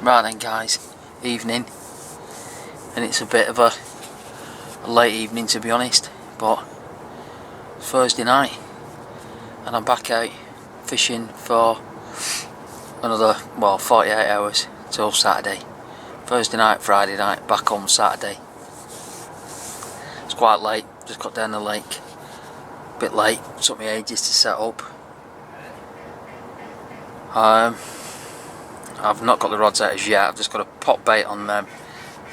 Right then guys, evening, and it's a bit of a late evening to be honest, but it's Thursday night and I'm back out fishing for another, 48 hours till Saturday. Thursday night, Friday night, back home Saturday. It's quite late, just got down the lake, a bit late, took me ages to set up. I've not got the rods out as yet, I've just got to pop bait on them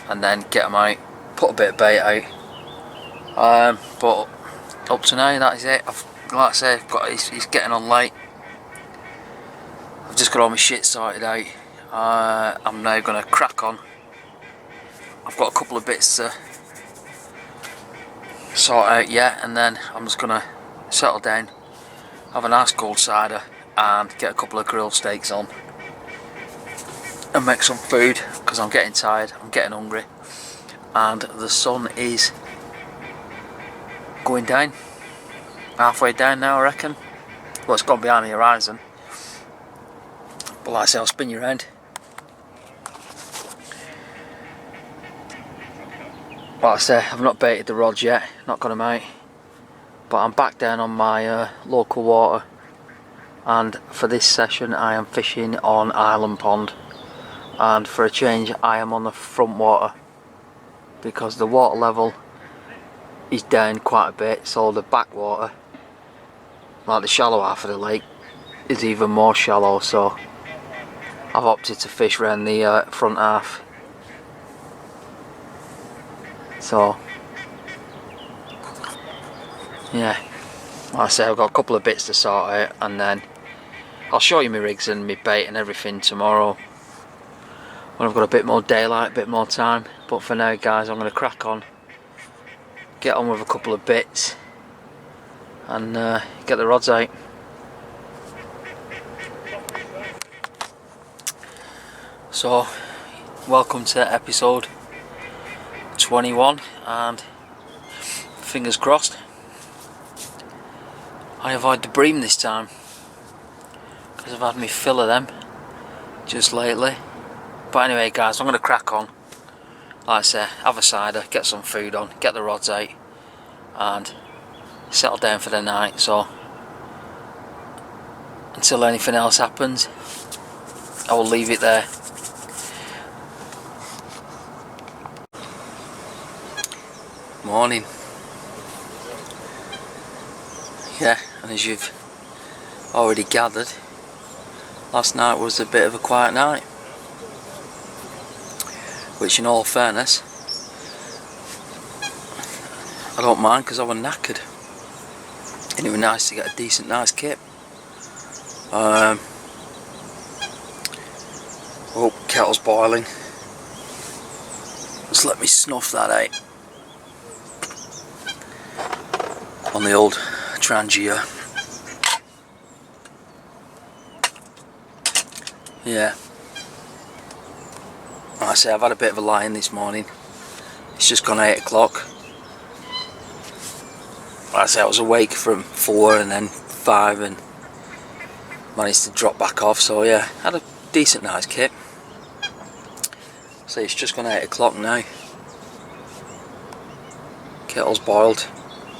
and then get them out, put a bit of bait out. But up to now, that is it. Like I say, it's getting on late. I've just got all my shit sorted out. I'm now going to crack on. I've got a couple of bits to sort out yet, and then I'm just going to settle down, have a nice cold cider and get a couple of grill steaks on and make some food because I'm getting tired, I'm getting hungry, and the sun is going down, halfway down now I reckon. Well, it's gone behind the horizon, but like I say, I'll spin you around. Like I say, I've not baited the rods yet, not got them out, but I'm back down on my local water, and for this session I am fishing on Island Pond, and for a change I am on the front water because the water level is down quite a bit, so the backwater, like the shallow half of the lake, is even more shallow, so I've opted to fish around the front half. So yeah, like I say, I've got a couple of bits to sort out, and then I'll show you my rigs and my bait and everything tomorrow when I've got a bit more daylight, a bit more time. But for now guys, I'm going to crack on, get on with a couple of bits and get the rods out. So welcome to episode 21, and fingers crossed I avoid the bream this time because I've had my fill of them just lately. But anyway guys, I'm going to crack on, like I say, have a cider, get some food on, get the rods out and settle down for the night. So until anything else happens, I will leave it there. Morning. Yeah, and as you've already gathered, last night was a bit of a quiet night, which in all fairness I don't mind because I was knackered and it was nice to get a decent nice kip. Oh, kettle's boiling, just let me snuff that out on the old Trangia. Yeah, like I say, I've had a bit of a lie-in this morning. It's just gone 8 o'clock. Like I say, I was awake from 4 and then 5 and managed to drop back off. So yeah, had a decent nice kip. So it's just gone 8 o'clock now. Kettle's boiled.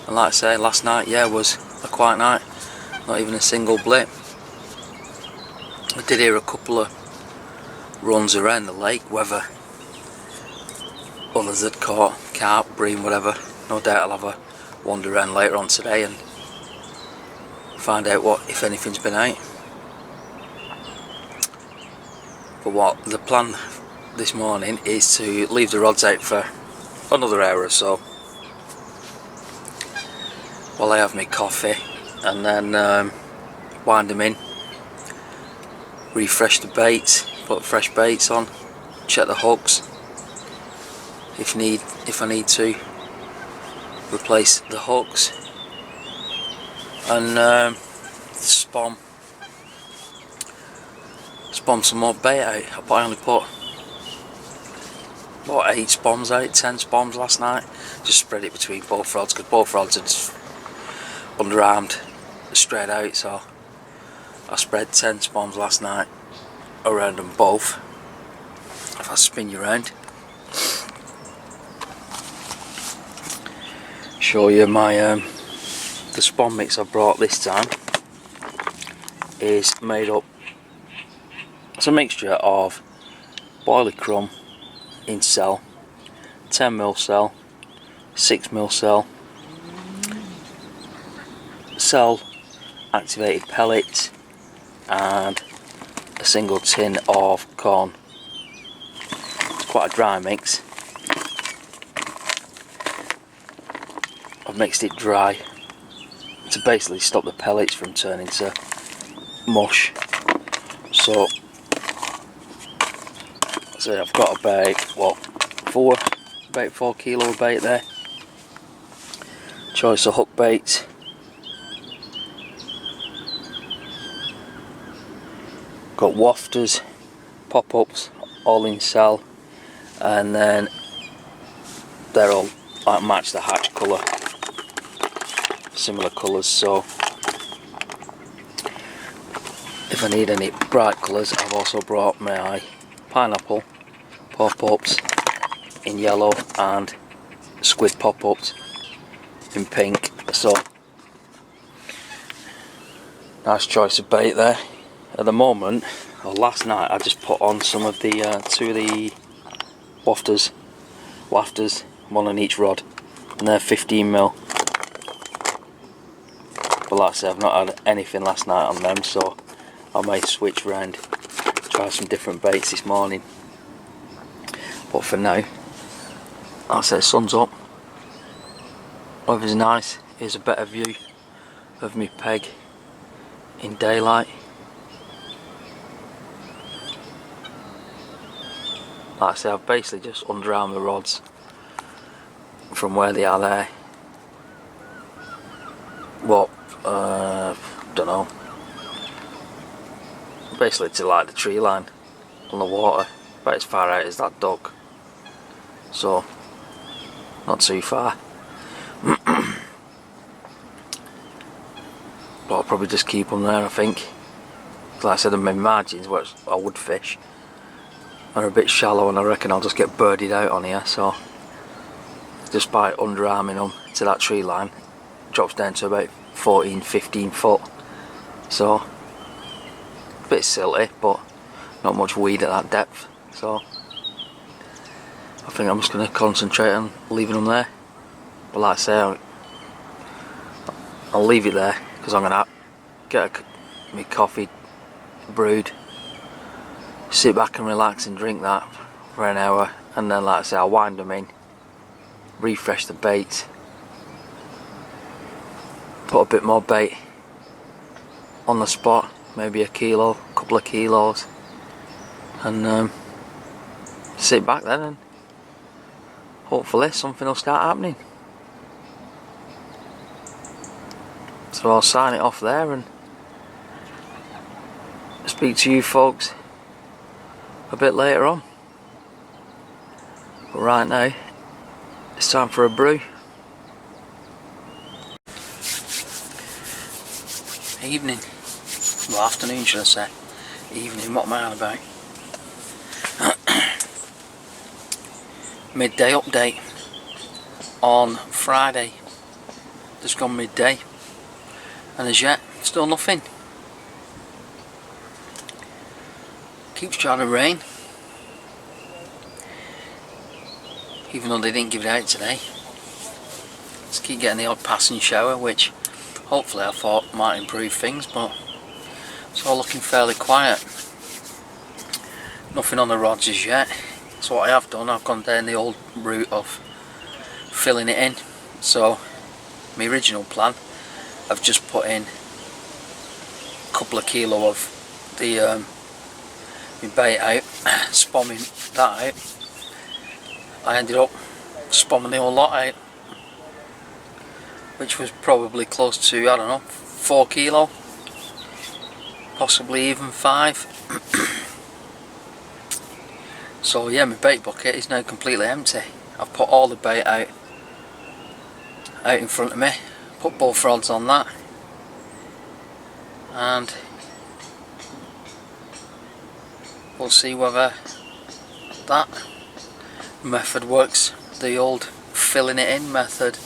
And like I say, last night, yeah, was a quiet night. Not even a single blip. I did hear a couple of runs around the lake, whether others had caught carp, bream, whatever. No doubt I'll have a wander around later on today and find out what, if anything's been out. But what the plan this morning is to leave the rods out for another hour or so while I have my coffee, and then wind them in, refresh the baits, put fresh baits on, check the hooks, if I need to replace the hooks, and spawn some more bait out. I only put what, 8 spawns out, 10 spawns last night. Just spread it between both rods because both rods had underarmed straight out, so I spread 10 spawns last night around them both. If I spin you around, show you my the spawn mix I brought this time is made up. It's a mixture of boiler crumb in cell, 10mm cell, 6mm cell, cell activated pellets, and a single tin of corn. It's quite a dry mix. I've mixed it dry to basically stop the pellets from turning to mush. So I've got about what, 4 kilo of bait there. Choice of hook baits. Got wafters, pop-ups, all in cell, and then they're all like match the hatch colour, similar colours. So if I need any bright colours, I've also brought my pineapple pop-ups in yellow and squid pop-ups in pink. So nice choice of bait there. At the moment, or last night, I just put on some of the 2 of the wafters, one on each rod, and they're 15mm. But like I said, I've not had anything last night on them, so I may switch round, try some different baits this morning. But for now, like I said, sun's up, weather's nice. Here's a better view of me peg in daylight. Like I say, I've basically just underarmed the rods from where they are there. What, don't know. Basically to like the tree line on the water, about as far out as that duck. So, not too far. But I'll probably just keep them there, I think. Like I said, my margins, where I would fish, are a bit shallow, and I reckon I'll just get birdied out on here. So just by underarming them to that tree line, drops down to about 14-15 foot. So a bit silty, but not much weed at that depth. So I think I'm just going to concentrate on leaving them there. But like I say, I'll leave it there because I'm going to get my coffee brewed, sit back and relax and drink that for an hour, and then like I say, I'll wind them in, refresh the bait, put a bit more bait on the spot, maybe a couple of kilos, and sit back then, and hopefully something will start happening. So I'll sign it off there and speak to you folks a bit later on. But right now, it's time for a brew. Evening. Well, afternoon should I say. Evening, what am I on about? Midday update on Friday. Just gone midday. And as yet, still nothing. Keeps trying to rain. Even though they didn't give it out today. Just keep getting the odd passing shower, which hopefully I thought might improve things, but it's all looking fairly quiet. Nothing on the rods as yet. So what I have done, I've gone down the old route of filling it in. So my original plan, I've just put in a couple of kilo of the my bait out, spomming that out. I ended up spomming the whole lot out, which was probably close to, I don't know, 4 kilo, possibly even 5. So yeah, my bait bucket is now completely empty. I've put all the bait out in front of me, put both rods on that, and we'll see whether that method works, the old filling it in method.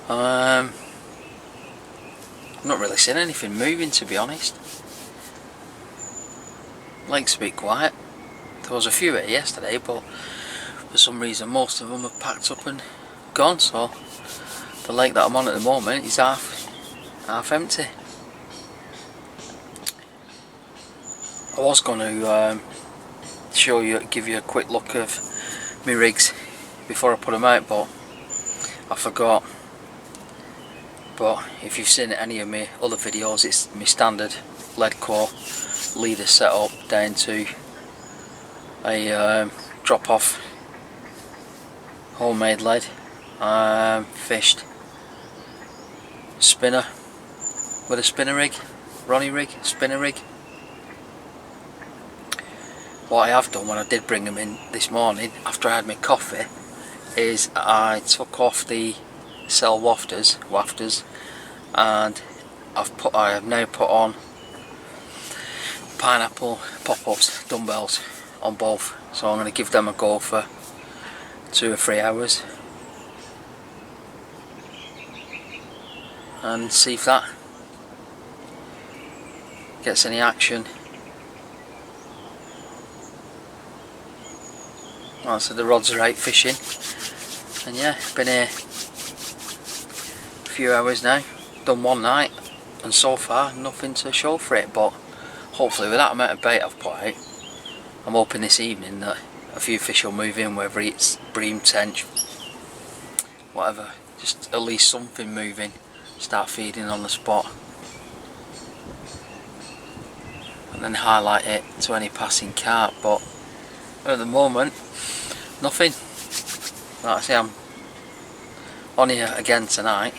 I've not really seen anything moving, to be honest. Lake's a bit quiet. There was a few here yesterday, but for some reason most of them have packed up and gone, so the lake that I'm on at the moment is half empty. I was going to give you a quick look of my rigs before I put them out, but I forgot. But if you've seen any of my other videos, it's my standard lead core leader setup down to a drop off homemade lead, fished spinner with a spinner rig, Ronnie rig, spinner rig. What I have done when I did bring them in this morning after I had my coffee is I took off the cell wafters and I have now put on pineapple pop-ups dumbbells on both, so I'm going to give them a go for 2 or 3 hours and see if that gets any action. Well, so the rods are out fishing, and yeah, been here a few hours now, done one night, and so far nothing to show for it, but hopefully with that amount of bait I've put out, I'm hoping this evening that a few fish will move in, whether it's bream, tench, whatever, just at least something moving, start feeding on the spot, and then highlight it to any passing carp. But at the moment, nothing. Like I say, I'm on here again tonight,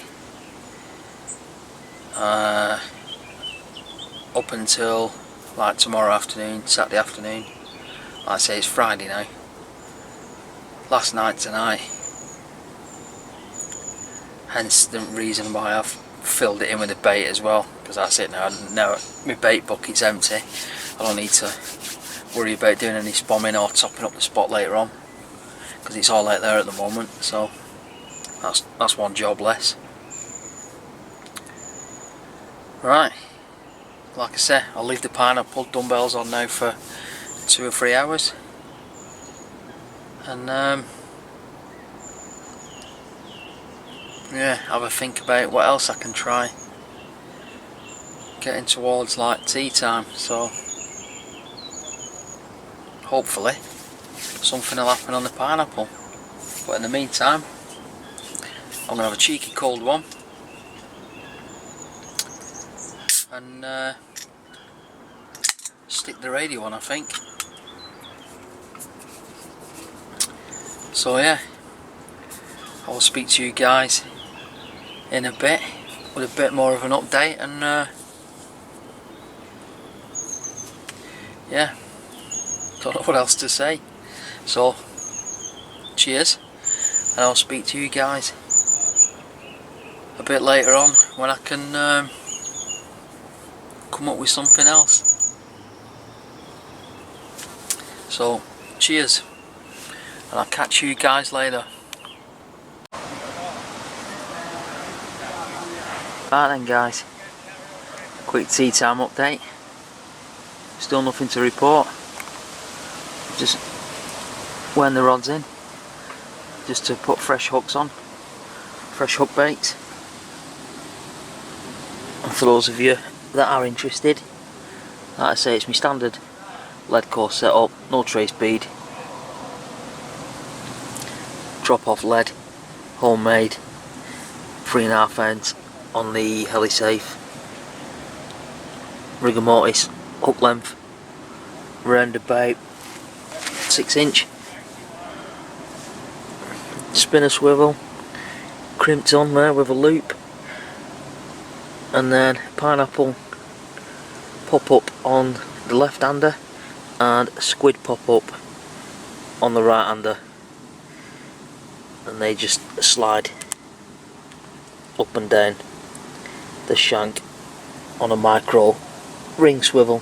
up until like tomorrow afternoon, Saturday afternoon. Like I say, it's Friday now. Last night tonight, hence the reason why I've filled it in with the bait as well, because that's it now. Now my bait bucket's empty. I don't need to worry about doing any spomming or topping up the spot later on, because it's all out there at the moment, so that's one job less. Right, like I say, I'll leave the pineapple dumbbells on now for 2 or 3 hours, and yeah, have a think about what else I can try. Getting towards like tea time, so hopefully something will happen on the pineapple. But in the meantime, I'm going to have a cheeky cold one and stick the radio on, I think. So yeah, I will speak to you guys in a bit with a bit more of an update, and yeah, don't know what else to say. So cheers, and I'll speak to you guys a bit later on when I can come up with something else. So cheers, and I'll catch you guys later. Right then guys, quick tea time update. Still nothing to report. Just weighing the rods in, just to put fresh hooks on, fresh hook baits. And for those of you that are interested, like I say, it's my standard lead core setup, no trace bead, drop off lead, homemade, 3.5 ounce on the helisafe, rigor mortis, hook length, round about 6 inch, spinner swivel, crimped on there with a loop, and then pineapple pop up on the left hander and squid pop up on the right hander, and they just slide up and down the shank on a micro ring swivel.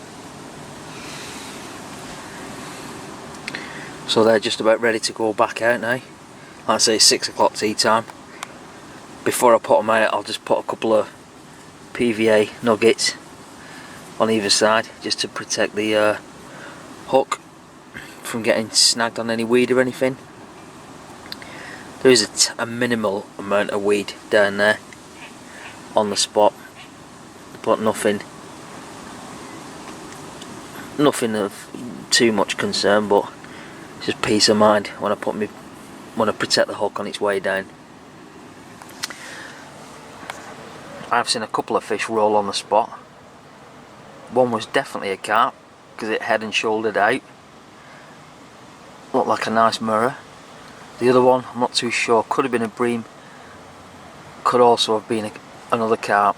So they're just about ready to go back out now. Like I say, it's 6 o'clock tea time. Before I put them out, I'll just put a couple of PVA nuggets on either side, just to protect the hook from getting snagged on any weed or anything. There is a minimal amount of weed down there on the spot, but nothing of too much concern, but it's just peace of mind when I protect the hook on its way down. I've seen a couple of fish roll on the spot. One was definitely a carp because it head and shouldered out, looked like a nice mirror. The other one, I'm not too sure, could have been a bream, could also have been another carp.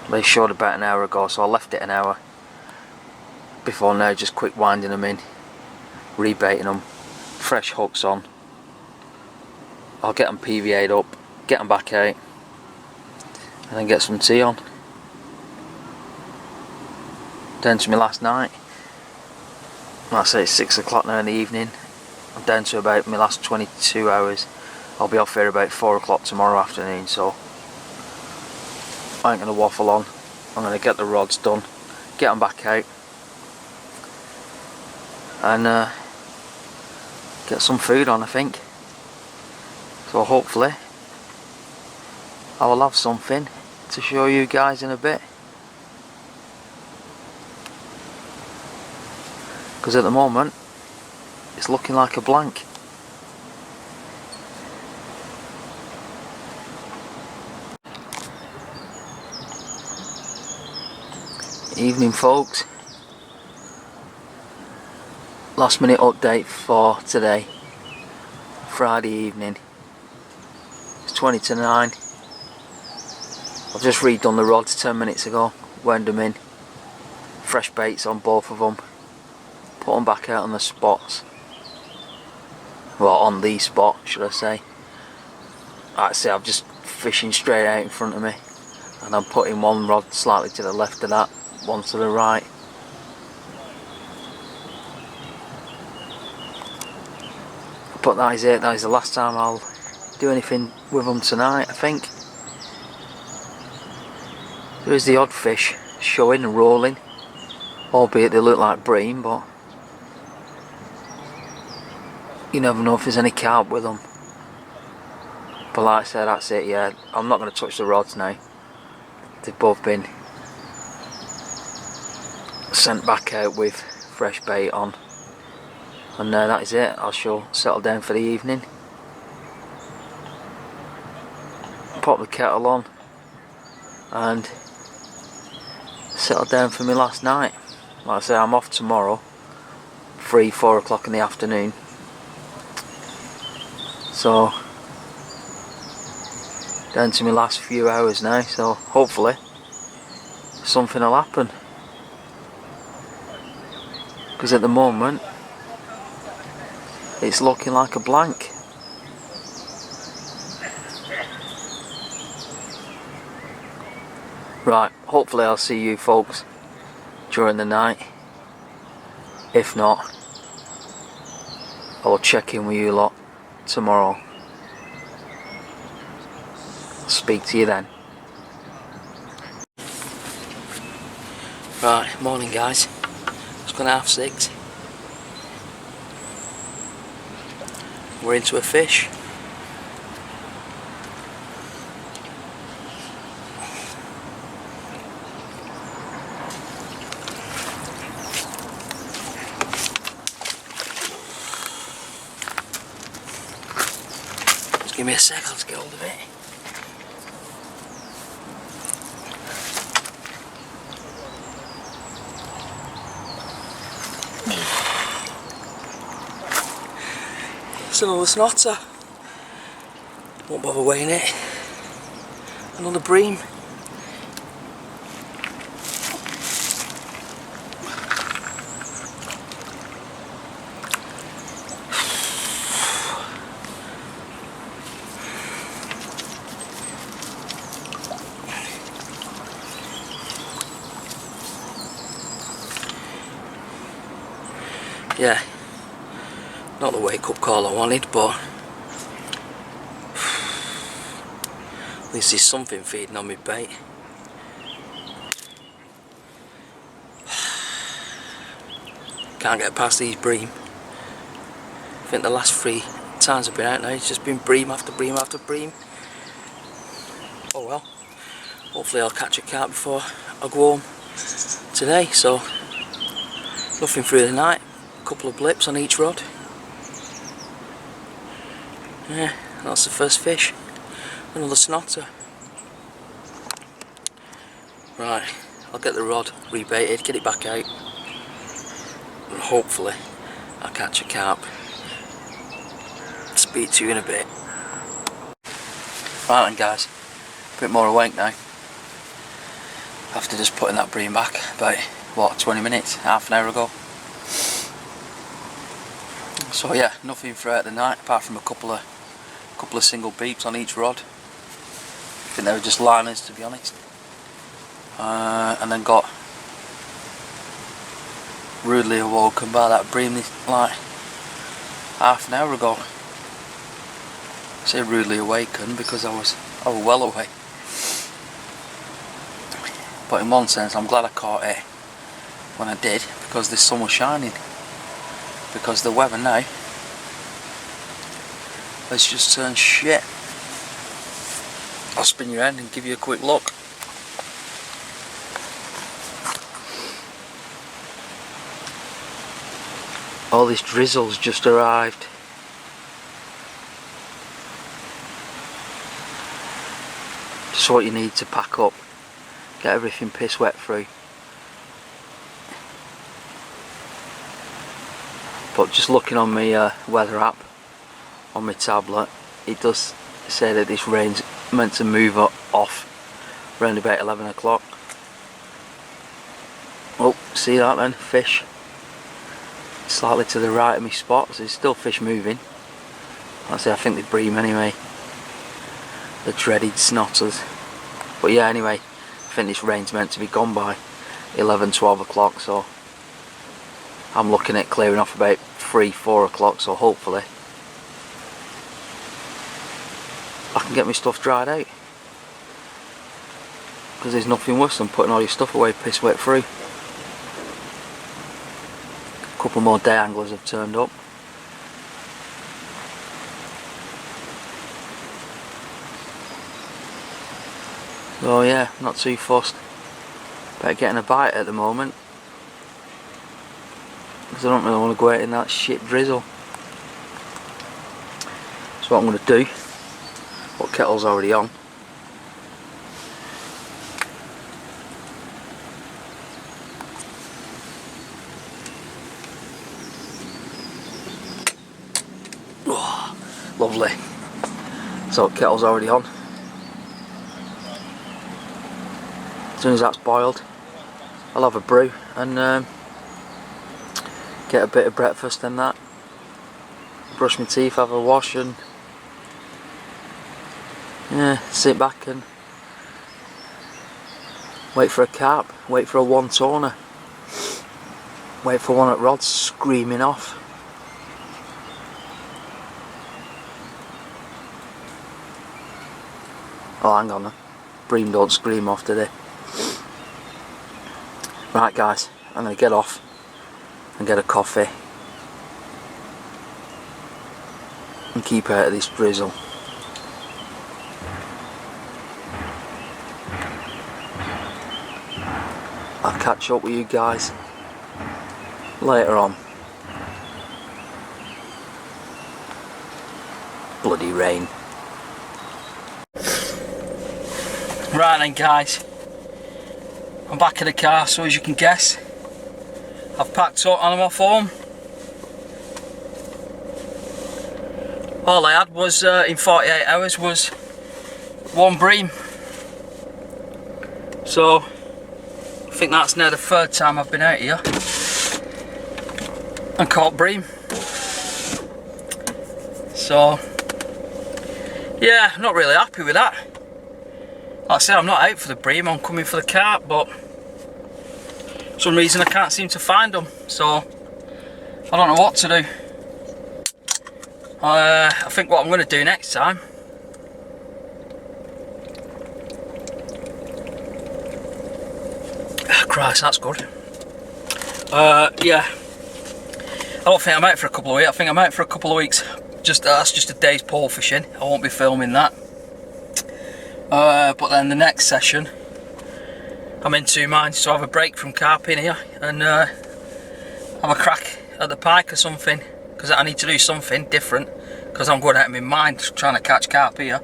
They showed about an hour ago, so I left it an hour before now, just quick winding them in, rebaiting them, fresh hooks on. I'll get them PVA'd up, get them back out, and then get some tea on. Down to me last night. Like I say, it's 6 o'clock now in the evening. I'm down to about my last 22 hours. I'll be off here about 4 o'clock tomorrow afternoon, so I ain't going to waffle on. I'm going to get the rods done, get them back out, and get some food on, I think. So hopefully I will have something to show you guys in a bit, because at the moment it's looking like a blank. Evening, folks. Last minute update for today, Friday evening. It's 20 to 9. I've just redone the rods 10 minutes ago, wound them in, fresh baits on both of them, put them back out on the spots, well, on the spot should I say. Like I say, I'm just fishing straight out in front of me, and I'm putting one rod slightly to the left of that, one to the right. But that is it, that is the last time I'll do anything with them tonight, I think. There is the odd fish showing and rolling, albeit they look like bream, but you never know if there's any carp with them. But like I said, that's it, yeah. I'm not going to touch the rods now. They've both been sent back out with fresh bait on. And that is it. I shall settle down for the evening, pop the kettle on, and settle down for my last night. Like I say, I'm off tomorrow, 4 o'clock in the afternoon. So down to my last few hours now, so hopefully something will happen, because at the moment it's looking like a blank. Right, hopefully I'll see you folks during the night. If not, I will check in with you lot tomorrow. I'll speak to you then. Right, morning guys. It's gone 6:30. We're into a fish. Just give me a sec, I'll just get hold of it. It's another snotter. Won't bother weighing it. Another bream. yeah, not the wake up call I wanted, but at least there's something feeding on my bait. Can't get past these bream. I think the last 3 times I've been out now, it's just been bream after bream after bream. Oh well, hopefully I'll catch a carp before I go home today. So nothing through the night, a couple of blips on each rod. Yeah, that's the first fish. Another snotter. Right, I'll get the rod rebaited, get it back out, and hopefully I'll catch a carp. Speak to you in a bit. Right then guys, a bit more awake now. After just putting that bream back about, what, 20 minutes, half an hour ago. So yeah, nothing throughout the night apart from a couple of single beeps on each rod. I think they were just liners, to be honest. And then got rudely awoken by that bream like half an hour ago. I say rudely awakened because I was well awake. But in one sense I'm glad I caught it when I did, because the sun was shining. Because the weather now has just turned shit. I'll spin you around and give you a quick look. All this drizzle's just arrived. Just what you need to pack up, get everything piss wet through. But just looking on my weather app on my tablet, it does say that this rain's meant to move off around about 11 o'clock. Oh, see that then? Fish. Slightly to the right of my spots. There's still fish moving. I think they're bream anyway. The dreaded snotters. But yeah, anyway, I think this rain's meant to be gone by 11-12 o'clock, so I'm looking at clearing off about 3-4 o'clock, so hopefully I can get my stuff dried out, because there's nothing worse than putting all your stuff away piss wet through. A couple more day anglers have turned up. So yeah, not too fussed about getting a bite at the moment, because I don't really want to go out in that shit drizzle. So what I'm going to do, what kettle's already on, oh, lovely. So kettle's already on. As soon as that's boiled, I'll have a brew and get a bit of breakfast and that. Brush my teeth, have a wash, and yeah, sit back and wait for a carp, wait for a one toner, wait for one at rods screaming off. Oh, hang on, bream don't scream off, do they? Right guys, I'm going to get off and get a coffee and keep out of this drizzle. I'll catch up with you guys later on. Bloody rain. Right then guys, I'm back in the car, so as you can guess, I've packed up and I'm off home. All I had was, in 48 hours, was one bream. So, I think that's now the 3rd time I've been out here and caught bream. So, yeah, I'm not really happy with that. Like I said, I'm not out for the bream, I'm coming for the carp, but for some reason I can't seem to find them. So I don't know what to do. I think what I'm going to do next time, Christ, that's good. Yeah, I don't think I'm out for a couple of weeks. I think I'm out for a couple of weeks. That's just a day's pole fishing. I won't be filming that. But then the next session, I'm in two minds to have a break from carping here and have a crack at the pike or something, because I need to do something different, because I'm going out of my mind trying to catch carp here.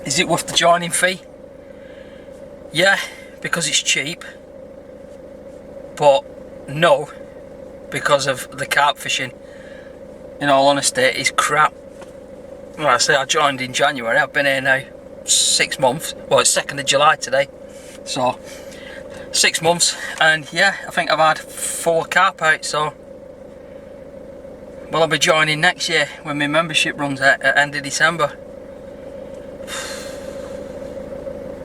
Is it worth the joining fee? Yeah, because it's cheap, but no, because of the carp fishing. In all honesty, it's crap. Like I say, I joined in January. I've been here now 6 months. Well, it's 2nd of July today, so 6 months, and yeah, I think I've had 4 carp out. So, well, I'll be joining next year when my membership runs out at end of December.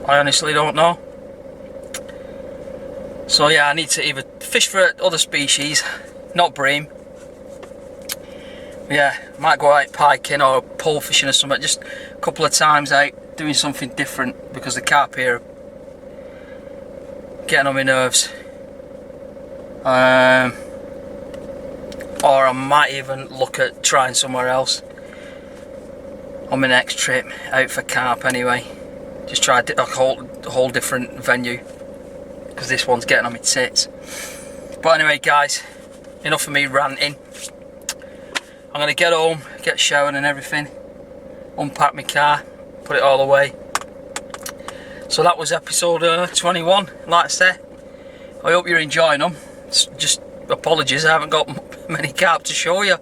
I honestly don't know. So yeah, I need to either fish for other species, not bream. Yeah, might go out piking or pole fishing or something, just a couple of times out, doing something different, because the carp here are getting on my nerves. Or I might even look at trying somewhere else on my next trip out for carp anyway. Just try a whole different venue, because this one's getting on my tits. But anyway guys, enough of me ranting. I'm going to get home, get showered and everything, unpack my car, put it all away. So that was episode 21, like I said. I hope you're enjoying them. Just apologies, I haven't got many carp to show you.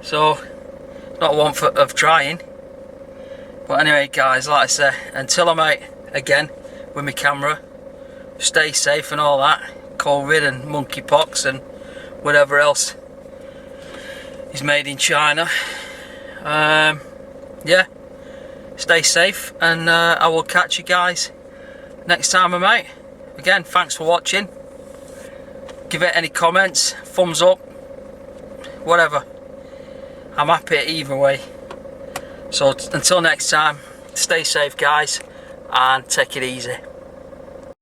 So, not one of trying. But anyway guys, like I said, until I'm out again with my camera, stay safe and all that. COVID and monkeypox and whatever else is made in China. Yeah, stay safe, and I will catch you guys next time I'm out. Again, thanks for watching. Give it any comments, thumbs up, whatever. I'm happy either way. So until next time, stay safe guys, and take it easy.